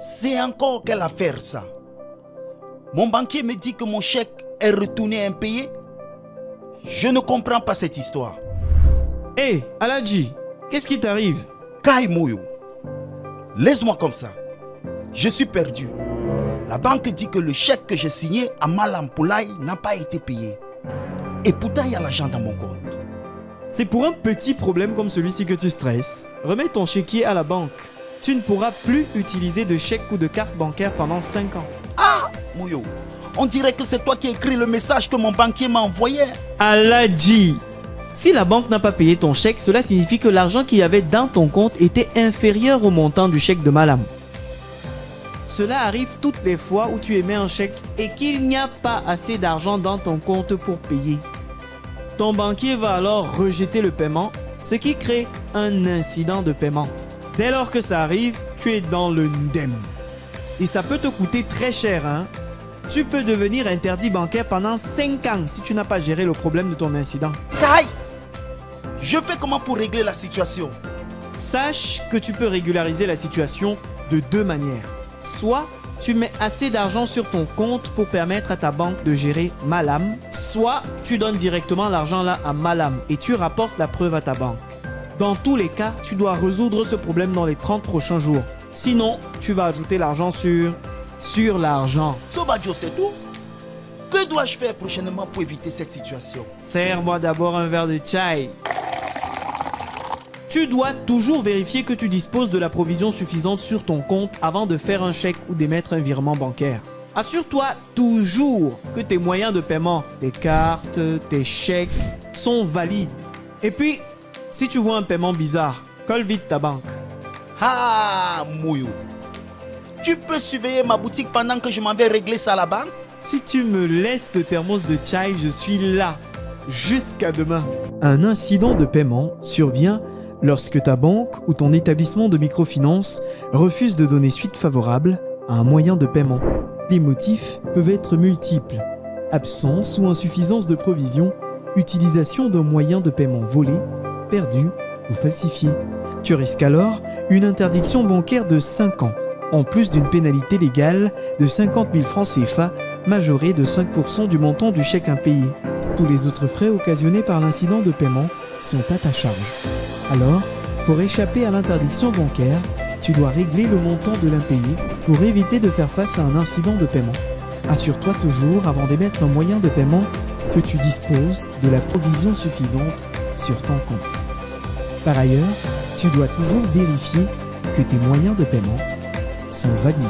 C'est encore quelle affaire ça? Mon banquier me dit que mon chèque est retourné impayé. Je ne comprends pas cette histoire. Hé, Aladji, qu'est-ce qui t'arrive? Kai Moyo, laisse-moi comme ça. Je suis perdu. La banque dit que le chèque que j'ai signé à Malam Poulaye n'a pas été payé. Et pourtant, il y a l'argent dans mon compte. C'est pour un petit problème comme celui-ci que tu stresses. Remets ton chéquier à la banque. Tu ne pourras plus utiliser de chèque ou de carte bancaire pendant 5 ans. Ah, Moyo, on dirait que c'est toi qui as écrit le message que mon banquier m'a envoyé. Aladji, si la banque n'a pas payé ton chèque, cela signifie que l'argent qu'il y avait dans ton compte était inférieur au montant du chèque de Malam. Cela arrive toutes les fois où tu émets un chèque et qu'il n'y a pas assez d'argent dans ton compte pour payer. Ton banquier va alors rejeter le paiement, ce qui crée un incident de paiement. Dès lors que ça arrive, tu es dans le ndem. Et ça peut te coûter très cher, hein? Tu peux devenir interdit bancaire pendant 5 ans si tu n'as pas géré le problème de ton incident. Kai, je fais comment pour régler la situation? Sache que tu peux régulariser la situation de 2 manières. Soit tu mets assez d'argent sur ton compte pour permettre à ta banque de gérer Malam, soit tu donnes directement l'argent là à Malam et tu rapportes la preuve à ta banque. Dans tous les cas, tu dois résoudre ce problème dans les 30 prochains jours. Sinon, tu vas ajouter l'argent sur l'argent. Sobadio, c'est tout? Que dois-je faire prochainement pour éviter cette situation? Serre-moi d'abord un verre de chai. Tu dois toujours vérifier que tu disposes de la provision suffisante sur ton compte avant de faire un chèque ou d'émettre un virement bancaire. Assure-toi toujours que tes moyens de paiement, tes cartes, tes chèques sont valides. Et puis, si tu vois un paiement bizarre, colle vite ta banque. Ah, Moyo, tu peux surveiller ma boutique pendant que je m'en vais régler ça à la banque? Si tu me laisses le thermos de chai, je suis là. Jusqu'à demain. Un incident de paiement survient lorsque ta banque ou ton établissement de microfinance refuse de donner suite favorable à un moyen de paiement. Les motifs peuvent être multiples. Absence ou insuffisance de provision, utilisation d'un moyen de paiement volé, perdu ou falsifié. Tu risques alors une interdiction bancaire de 5 ans, en plus d'une pénalité légale de 50 000 francs CFA majorée de 5% du montant du chèque impayé. Tous les autres frais occasionnés par l'incident de paiement sont à ta charge. Alors, pour échapper à l'interdiction bancaire, tu dois régler le montant de l'impayé pour éviter de faire face à un incident de paiement. Assure-toi toujours, avant d'émettre un moyen de paiement, que tu disposes de la provision suffisante sur ton compte. Par ailleurs, tu dois toujours vérifier que tes moyens de paiement sont valides.